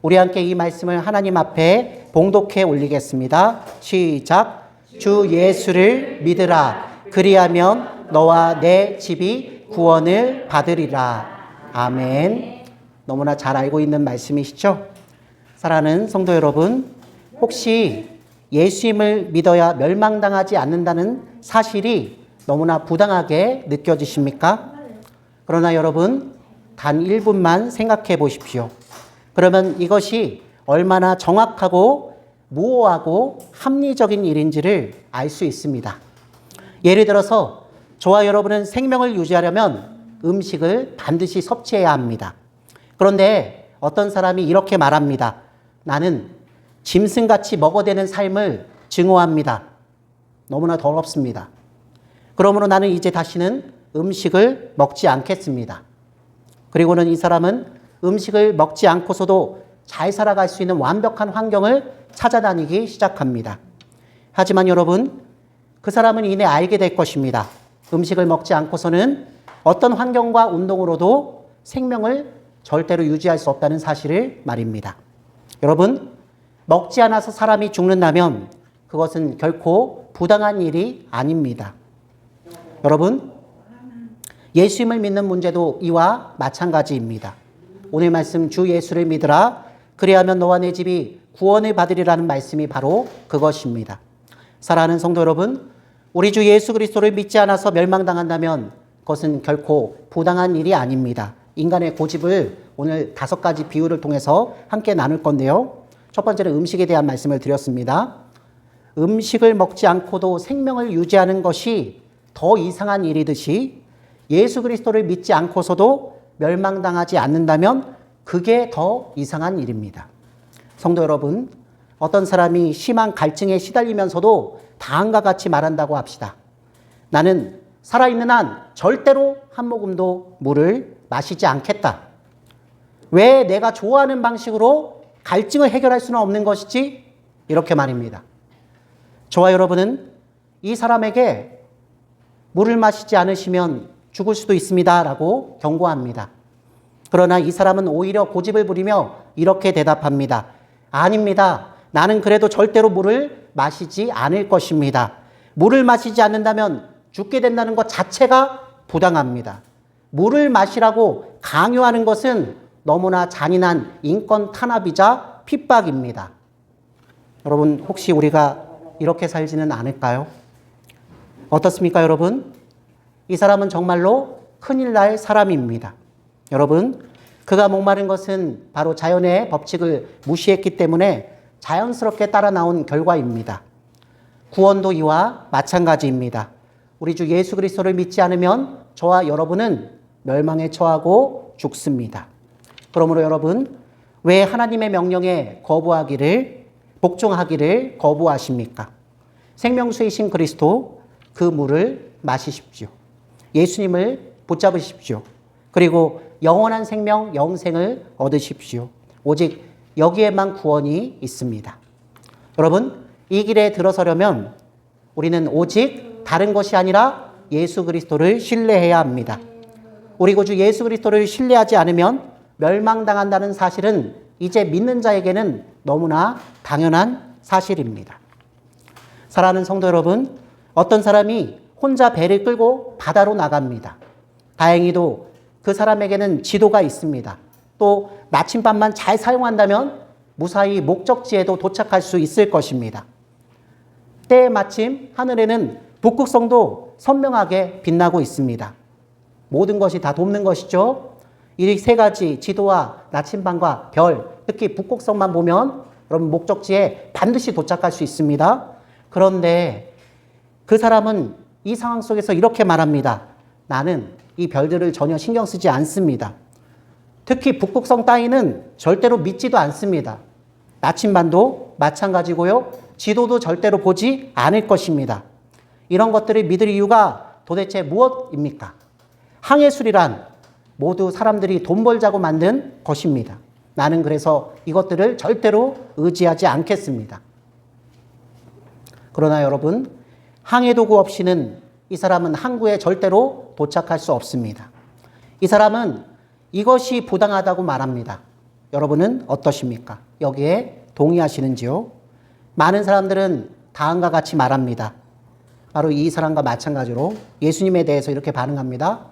우리 함께 이 말씀을 하나님 앞에 봉독해 올리겠습니다. 시작. 주 예수를 믿으라. 그리하면 너와 내 집이 구원을 받으리라. 아멘. 너무나 잘 알고 있는 말씀이시죠? 사랑하는 성도 여러분, 혹시 예수님을 믿어야 멸망당하지 않는다는 사실이 너무나 부당하게 느껴지십니까? 그러나 여러분, 단 1분만 생각해 보십시오. 그러면 이것이 얼마나 정확하고 무오하고 합리적인 일인지를 알 수 있습니다. 예를 들어서 저와 여러분은 생명을 유지하려면 음식을 반드시 섭취해야 합니다. 그런데 어떤 사람이 이렇게 말합니다. 나는 짐승같이 먹어대는 삶을 증오합니다. 너무나 더럽습니다. 그러므로 나는 이제 다시는 음식을 먹지 않겠습니다. 그리고는 이 사람은 음식을 먹지 않고서도 잘 살아갈 수 있는 완벽한 환경을 찾아다니기 시작합니다. 하지만 여러분, 그 사람은 이내 알게 될 것입니다. 음식을 먹지 않고서는 어떤 환경과 운동으로도 생명을 절대로 유지할 수 없다는 사실을 말입니다. 여러분, 먹지 않아서 사람이 죽는다면 그것은 결코 부당한 일이 아닙니다. 여러분, 예수님을 믿는 문제도 이와 마찬가지입니다. 오늘 말씀 주 예수를 믿으라. 그리하면 너와 내 집이 구원을 받으리라는 말씀이 바로 그것입니다. 사랑하는 성도 여러분, 우리 주 예수 그리스도를 믿지 않아서 멸망당한다면 그것은 결코 부당한 일이 아닙니다. 인간의 고집을 오늘 5가지 비유를 통해서 함께 나눌 건데요. 첫 번째는 음식에 대한 말씀을 드렸습니다. 음식을 먹지 않고도 생명을 유지하는 것이 더 이상한 일이듯이 예수 그리스도를 믿지 않고서도 멸망당하지 않는다면 그게 더 이상한 일입니다. 성도 여러분, 어떤 사람이 심한 갈증에 시달리면서도 다음과 같이 말한다고 합시다. 나는 살아있는 한 절대로 한 모금도 물을 마시지 않겠다. 왜 내가 좋아하는 방식으로 갈증을 해결할 수는 없는 것이지? 이렇게 말입니다. 저와 여러분은 이 사람에게 물을 마시지 않으시면 죽을 수도 있습니다 라고 경고합니다. 그러나 이 사람은 오히려 고집을 부리며 이렇게 대답합니다. 아닙니다. 나는 그래도 절대로 물을 마시지 않을 것입니다. 물을 마시지 않는다면 죽게 된다는 것 자체가 부당합니다. 물을 마시라고 강요하는 것은 너무나 잔인한 인권 탄압이자 핍박입니다. 여러분, 혹시 우리가 이렇게 살지는 않을까요? 어떻습니까, 여러분? 이 사람은 정말로 큰일 날 사람입니다. 여러분, 그가 목마른 것은 바로 자연의 법칙을 무시했기 때문에 자연스럽게 따라 나온 결과입니다. 구원도 이와 마찬가지입니다. 우리 주 예수 그리스도를 믿지 않으면 저와 여러분은 멸망에 처하고 죽습니다. 그러므로 여러분, 왜 하나님의 명령에 복종하기를 거부하십니까? 생명수이신 그리스도, 그 물을 마시십시오. 예수님을 붙잡으십시오. 그리고 영원한 생명, 영생을 얻으십시오. 오직 여기에만 구원이 있습니다. 여러분, 이 길에 들어서려면 우리는 오직 다른 것이 아니라 예수 그리스도를 신뢰해야 합니다. 우리 구주 예수 그리스도를 신뢰하지 않으면 멸망당한다는 사실은 이제 믿는 자에게는 너무나 당연한 사실입니다. 사랑하는 성도 여러분, 어떤 사람이 혼자 배를 끌고 바다로 나갑니다. 다행히도 그 사람에게는 지도가 있습니다. 또 나침반만 잘 사용한다면 무사히 목적지에도 도착할 수 있을 것입니다. 때에 마침 하늘에는 북극성도 선명하게 빛나고 있습니다. 모든 것이 다 돕는 것이죠. 이 3가지 지도와 나침반과 별, 특히 북극성만 보면 여러분 목적지에 반드시 도착할 수 있습니다. 그런데 그 사람은 이 상황 속에서 이렇게 말합니다. 나는 이 별들을 전혀 신경 쓰지 않습니다. 특히 북극성 따위는 절대로 믿지도 않습니다. 나침반도 마찬가지고요. 지도도 절대로 보지 않을 것입니다. 이런 것들을 믿을 이유가 도대체 무엇입니까? 항해술이란 모두 사람들이 돈 벌자고 만든 것입니다. 나는 그래서 이것들을 절대로 의지하지 않겠습니다. 그러나 여러분, 항해도구 없이는 이 사람은 항구에 절대로 도착할 수 없습니다. 이 사람은 이것이 부당하다고 말합니다. 여러분은 어떠십니까? 여기에 동의하시는지요? 많은 사람들은 다음과 같이 말합니다. 바로 이 사람과 마찬가지로 예수님에 대해서 이렇게 반응합니다.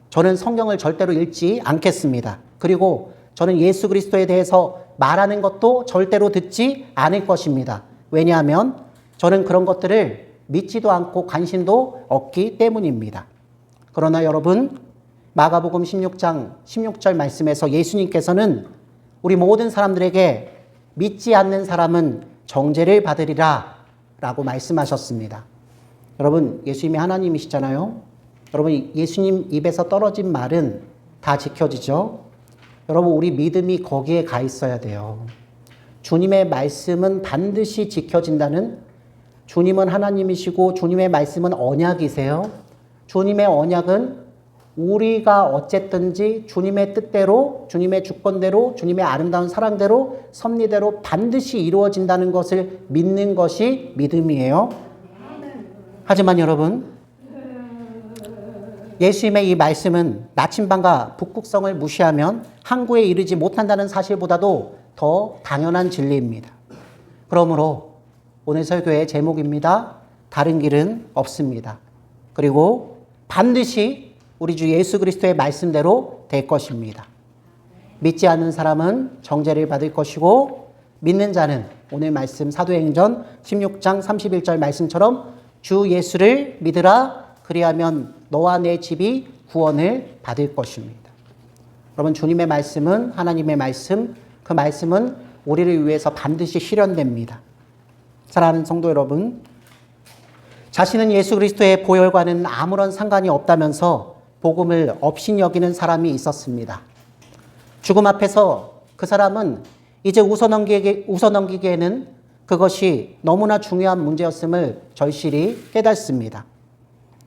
저는 성경을 절대로 읽지 않겠습니다. 그리고 저는 예수 그리스도에 대해서 말하는 것도 절대로 듣지 않을 것입니다. 왜냐하면 저는 그런 것들을 믿지도 않고 관심도 없기 때문입니다. 그러나 여러분, 마가복음 16장 16절 말씀에서 예수님께서는 우리 모든 사람들에게 믿지 않는 사람은 정죄를 받으리라 라고 말씀하셨습니다. 여러분, 예수님이 하나님이시잖아요. 여러분, 예수님 입에서 떨어진 말은 다 지켜지죠. 여러분, 우리 믿음이 거기에 가 있어야 돼요. 주님의 말씀은 반드시 지켜진다는, 주님은 하나님이시고 주님의 말씀은 언약이세요. 주님의 언약은 우리가 어쨌든지 주님의 뜻대로, 주님의 주권대로, 주님의 아름다운 사랑대로, 섭리대로 반드시 이루어진다는 것을 믿는 것이 믿음이에요. 하지만 여러분, 예수님의 이 말씀은 나침반과 북극성을 무시하면 항구에 이르지 못한다는 사실보다도 더 당연한 진리입니다. 그러므로 오늘 설교의 제목입니다. 다른 길은 없습니다. 그리고 반드시 우리 주 예수 그리스도의 말씀대로 될 것입니다. 믿지 않는 사람은 정죄를 받을 것이고, 믿는 자는 오늘 말씀 사도행전 16장 31절 말씀처럼 주 예수를 믿으라, 그리하면 너와 내 집이 구원을 받을 것입니다. 여러분, 주님의 말씀은 하나님의 말씀, 그 말씀은 우리를 위해서 반드시 실현됩니다. 사랑하는 성도 여러분, 자신은 예수 그리스도의 보혈과는 아무런 상관이 없다면서 복음을 업신여기는 사람이 있었습니다. 죽음 앞에서 그 사람은 이제 웃어넘기기에는 그것이 너무나 중요한 문제였음을 절실히 깨닫습니다.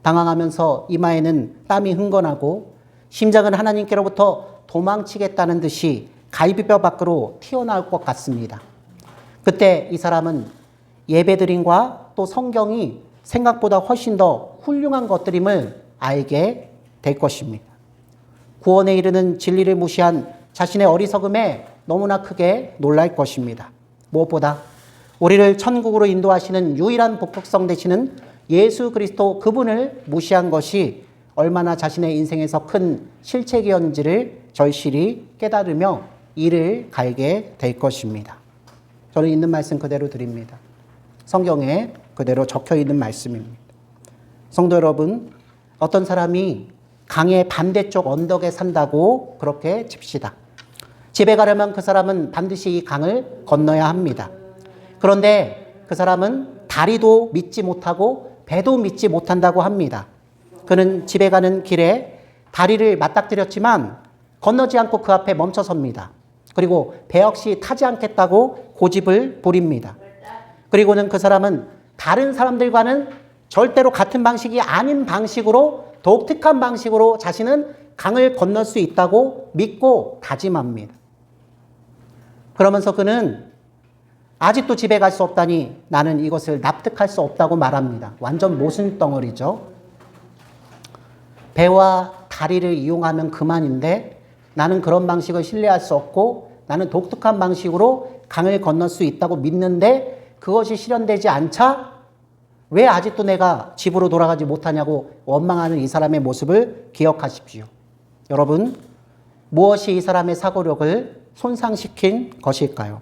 당황하면서 이마에는 땀이 흥건하고 심장은 하나님께로부터 도망치겠다는 듯이 갈비뼈 밖으로 튀어나올 것 같습니다. 그때 이 사람은 예배드림과 또 성경이 생각보다 훨씬 더 훌륭한 것들임을 알게 될 것입니다. 구원에 이르는 진리를 무시한 자신의 어리석음에 너무나 크게 놀랄 것입니다. 무엇보다 우리를 천국으로 인도하시는 유일한 복덕성 되시는 예수 그리스도 그분을 무시한 것이 얼마나 자신의 인생에서 큰 실책이었는지를 절실히 깨달으며 이를 갈게 될 것입니다. 저는 있는 말씀 그대로 드립니다. 성경에 그대로 적혀 있는 말씀입니다. 성도 여러분, 어떤 사람이 강의 반대쪽 언덕에 산다고 그렇게 칩시다. 집에 가려면 그 사람은 반드시 이 강을 건너야 합니다. 그런데 그 사람은 다리도 믿지 못하고 배도 믿지 못한다고 합니다. 그는 집에 가는 길에 다리를 맞닥뜨렸지만 건너지 않고 그 앞에 멈춰 섭니다. 그리고 배 역시 타지 않겠다고 고집을 부립니다. 그리고는 그 사람은 다른 사람들과는 절대로 같은 방식이 아닌 방식으로, 독특한 방식으로 자신은 강을 건널 수 있다고 믿고 다짐합니다. 그러면서 그는 아직도 집에 갈 수 없다니 나는 이것을 납득할 수 없다고 말합니다. 완전 모순덩어리죠. 배와 다리를 이용하면 그만인데 나는 그런 방식을 신뢰할 수 없고 나는 독특한 방식으로 강을 건널 수 있다고 믿는데 그것이 실현되지 않자 왜 아직도 내가 집으로 돌아가지 못하냐고 원망하는 이 사람의 모습을 기억하십시오. 여러분, 무엇이 이 사람의 사고력을 손상시킨 것일까요?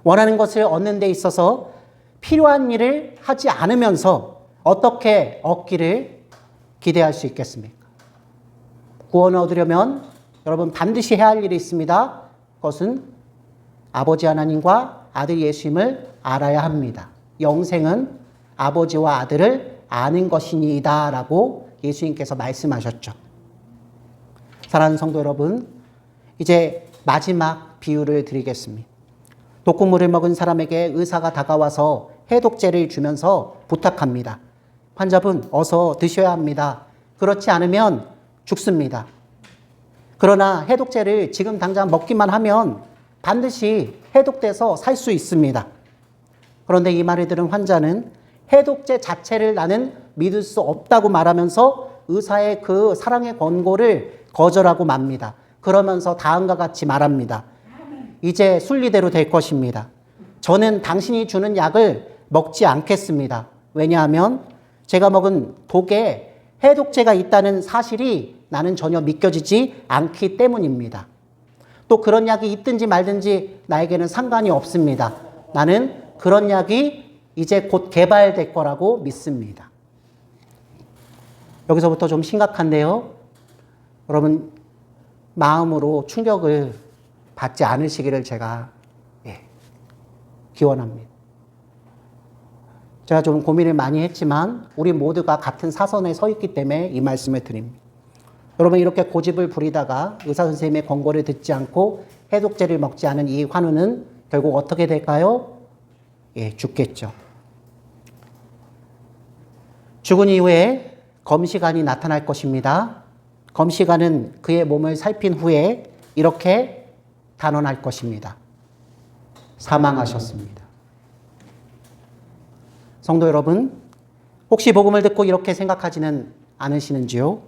원하는 것을 얻는 데 있어서 필요한 일을 하지 않으면서 어떻게 얻기를 기대할 수 있겠습니까? 구원을 얻으려면 여러분 반드시 해야 할 일이 있습니다. 그것은 아버지 하나님과 아들 예수님을 알아야 합니다. 영생은 아버지와 아들을 아는 것이니이다 라고 예수님께서 말씀하셨죠. 사랑하는 성도 여러분, 이제 마지막 비유를 드리겠습니다. 독극물을 먹은 사람에게 의사가 다가와서 해독제를 주면서 부탁합니다. 환자분, 어서 드셔야 합니다. 그렇지 않으면 죽습니다. 그러나 해독제를 지금 당장 먹기만 하면 반드시 해독돼서 살 수 있습니다. 그런데 이 말을 들은 환자는 해독제 자체를 나는 믿을 수 없다고 말하면서 의사의 그 사랑의 권고를 거절하고 맙니다. 그러면서 다음과 같이 말합니다. 이제 순리대로 될 것입니다. 저는 당신이 주는 약을 먹지 않겠습니다. 왜냐하면 제가 먹은 독에 해독제가 있다는 사실이 나는 전혀 믿겨지지 않기 때문입니다. 또 그런 약이 있든지 말든지 나에게는 상관이 없습니다. 나는 그런 약이 이제 곧 개발될 거라고 믿습니다. 여기서부터 좀 심각한데요. 여러분, 마음으로 충격을 받지 않으시기를 제가 기원합니다. 제가 좀 고민을 많이 했지만 우리 모두가 같은 사선에 서 있기 때문에 이 말씀을 드립니다. 여러분, 이렇게 고집을 부리다가 의사 선생님의 권고를 듣지 않고 해독제를 먹지 않은 이 환우는 결국 어떻게 될까요? 죽겠죠. 죽은 이후에 검시관이 나타날 것입니다. 검시관은 그의 몸을 살핀 후에 이렇게 단언할 것입니다. 사망하셨습니다. 성도 여러분, 혹시 복음을 듣고 이렇게 생각하지는 않으시는지요?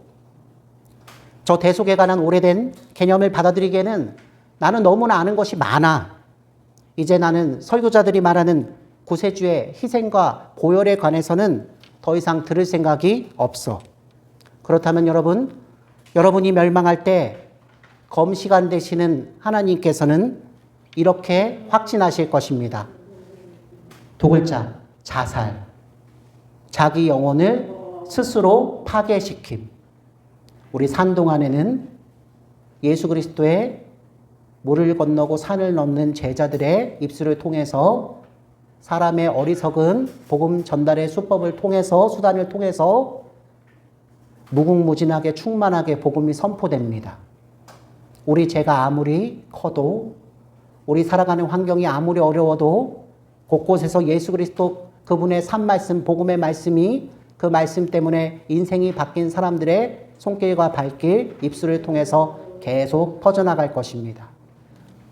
저 대속에 관한 오래된 개념을 받아들이기에는 나는 너무나 아는 것이 많아. 이제 나는 설교자들이 말하는 구세주의 희생과 보혈에 관해서는 더 이상 들을 생각이 없어. 그렇다면 여러분이 멸망할 때 검시관 되시는 하나님께서는 이렇게 확진하실 것입니다. 두 글자, 자살. 자기 영혼을 스스로 파괴시킴. 우리 산동안에는 예수 그리스도의 물을 건너고 산을 넘는 제자들의 입술을 통해서 사람의 어리석은 복음 전달의 수법을 통해서 수단을 통해서 무궁무진하게 충만하게 복음이 선포됩니다. 우리 죄가 아무리 커도 우리 살아가는 환경이 아무리 어려워도 곳곳에서 예수 그리스도 그분의 산 말씀, 복음의 말씀이 그 말씀 때문에 인생이 바뀐 사람들의 손길과 발길, 입술을 통해서 계속 퍼져나갈 것입니다.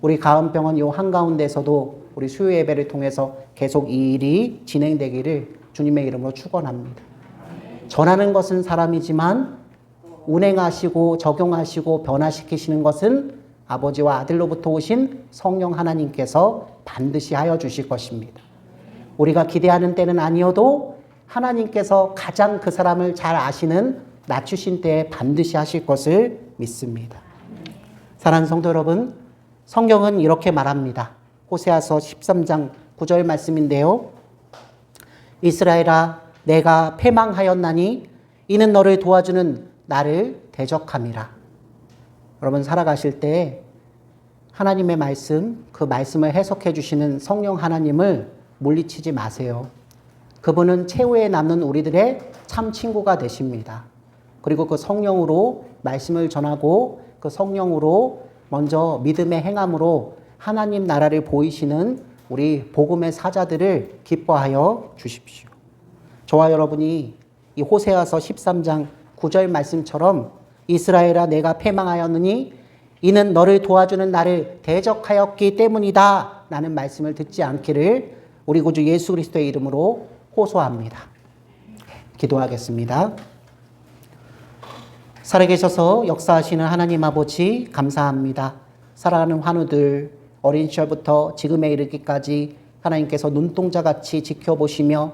우리 가은병원 이 한가운데서도 우리 수요 예배를 통해서 계속 이 일이 진행되기를 주님의 이름으로 축원합니다. 전하는 것은 사람이지만 운행하시고 적용하시고 변화시키시는 것은 아버지와 아들로부터 오신 성령 하나님께서 반드시 하여 주실 것입니다. 우리가 기대하는 때는 아니어도 하나님께서 가장 그 사람을 잘 아시는 낮추신 때에 반드시 하실 것을 믿습니다. 사랑하는 성도 여러분, 성경은 이렇게 말합니다. 호세아서 13장 9절 말씀인데요. 이스라엘아, 내가 패망하였나니 이는 너를 도와주는 나를 대적함이라. 여러분, 살아가실 때 하나님의 말씀, 그 말씀을 해석해 주시는 성령 하나님을 물리치지 마세요. 그분은 최후에 남는 우리들의 참 친구가 되십니다. 그리고 그 성령으로 말씀을 전하고 그 성령으로 먼저 믿음의 행함으로 하나님 나라를 보이시는 우리 복음의 사자들을 기뻐하여 주십시오. 저와 여러분이 이 호세아서 13장 9절 말씀처럼 이스라엘아, 내가 패망하였느니 이는 너를 도와주는 나를 대적하였기 때문이다 라는 말씀을 듣지 않기를 우리 구주 예수 그리스도의 이름으로 호소합니다. 기도하겠습니다. 살아계셔서 역사하시는 하나님 아버지, 감사합니다. 살아가는 환우들, 어린 시절부터 지금에 이르기까지 하나님께서 눈동자같이 지켜보시며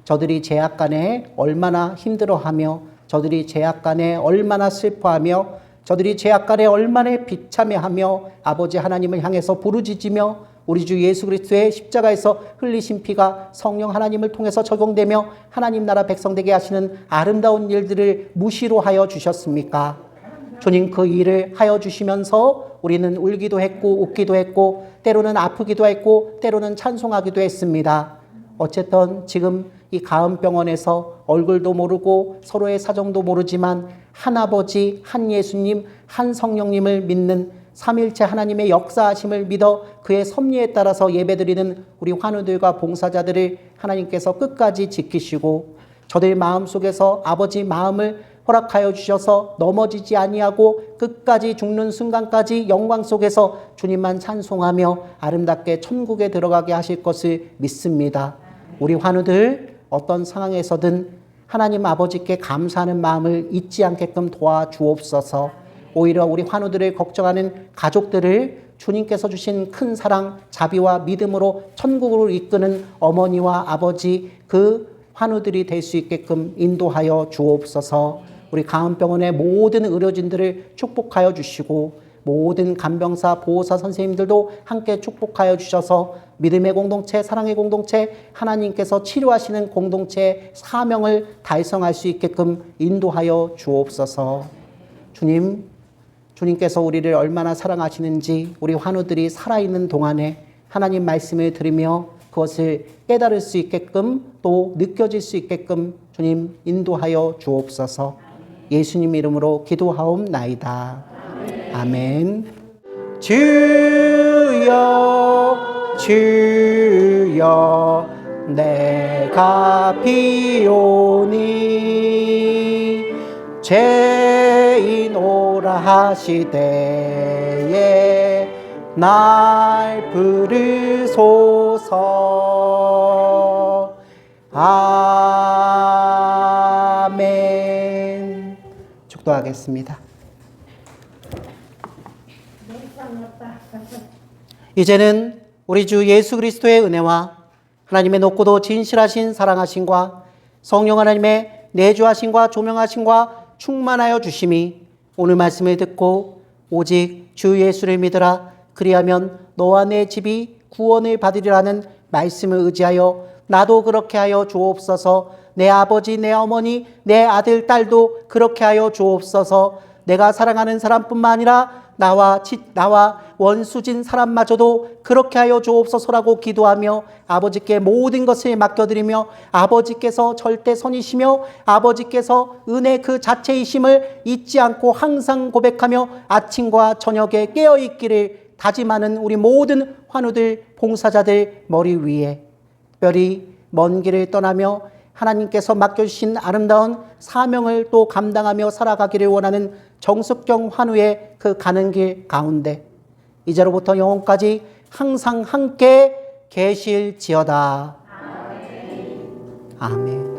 저들이 죄악 간에 얼마나 힘들어하며 저들이 죄악 간에 얼마나 슬퍼하며 저들이 죄악 간에 얼마나 비참해하며 아버지 하나님을 향해서 부르짖으며 우리 주 예수 그리스도의 십자가에서 흘리신 피가 성령 하나님을 통해서 적용되며 하나님 나라 백성 되게 하시는 아름다운 일들을 무시로 하여 주셨습니까? 주님, 그 일을 하여 주시면서 우리는 울기도 했고 웃기도 했고 때로는 아프기도 했고 때로는 찬송하기도 했습니다. 어쨌든 지금 이 가은병원에서 얼굴도 모르고 서로의 사정도 모르지만 한 아버지, 한 예수님, 한 성령님을 믿는 삼일체 하나님의 역사하심을 믿어 그의 섭리에 따라서 예배드리는 우리 환우들과 봉사자들을 하나님께서 끝까지 지키시고 저들 마음속에서 아버지 마음을 허락하여 주셔서 넘어지지 아니하고 끝까지 죽는 순간까지 영광 속에서 주님만 찬송하며 아름답게 천국에 들어가게 하실 것을 믿습니다. 우리 환우들 어떤 상황에서든 하나님 아버지께 감사하는 마음을 잊지 않게끔 도와주옵소서. 오히려 우리 환우들을 걱정하는 가족들을 주님께서 주신 큰 사랑, 자비와 믿음으로 천국으로 이끄는 어머니와 아버지 그 환우들이 될 수 있게끔 인도하여 주옵소서. 우리 가은병원의 모든 의료진들을 축복하여 주시고 모든 간병사, 보호사 선생님들도 함께 축복하여 주셔서 믿음의 공동체, 사랑의 공동체, 하나님께서 치료하시는 공동체의 사명을 달성할 수 있게끔 인도하여 주옵소서. 주님께서 우리를 얼마나 사랑하시는지 우리 환우들이 살아있는 동안에 하나님 말씀을 들으며 그것을 깨달을 수 있게끔 또 느껴질 수 있게끔 주님 인도하여 주옵소서. 예수님 이름으로 기도하옵나이다. 아멘. 주여 주여 내가 비오니 죄인 오라 하시되에 날 부르소서. 아멘. 축도하겠습니다. 이제는 우리 주 예수 그리스도의 은혜와 하나님의 높고도 진실하신 사랑하심과 성령 하나님의 내주하심과 조명하심과 충만하여 주심이 오늘 말씀을 듣고 오직 주 예수를 믿으라 그리하면 너와 내 집이 구원을 받으리라는 말씀을 의지하여 나도 그렇게 하여 주옵소서. 내 아버지, 내 어머니, 내 아들, 딸도 그렇게 하여 주옵소서. 내가 사랑하는 사람뿐만 아니라 나와 원수진 사람마저도 그렇게 하여 주옵소서라고 기도하며 아버지께 모든 것을 맡겨드리며 아버지께서 절대 선이시며 아버지께서 은혜 그 자체이심을 잊지 않고 항상 고백하며 아침과 저녁에 깨어있기를 다짐하는 우리 모든 환우들, 봉사자들 머리 위에 특별히 먼 길을 떠나며 하나님께서 맡겨주신 아름다운 사명을 또 감당하며 살아가기를 원하는 정숙경 환우의 그 가는 길 가운데 이제로부터 영원까지 항상 함께 계실지어다. 아멘. 아멘.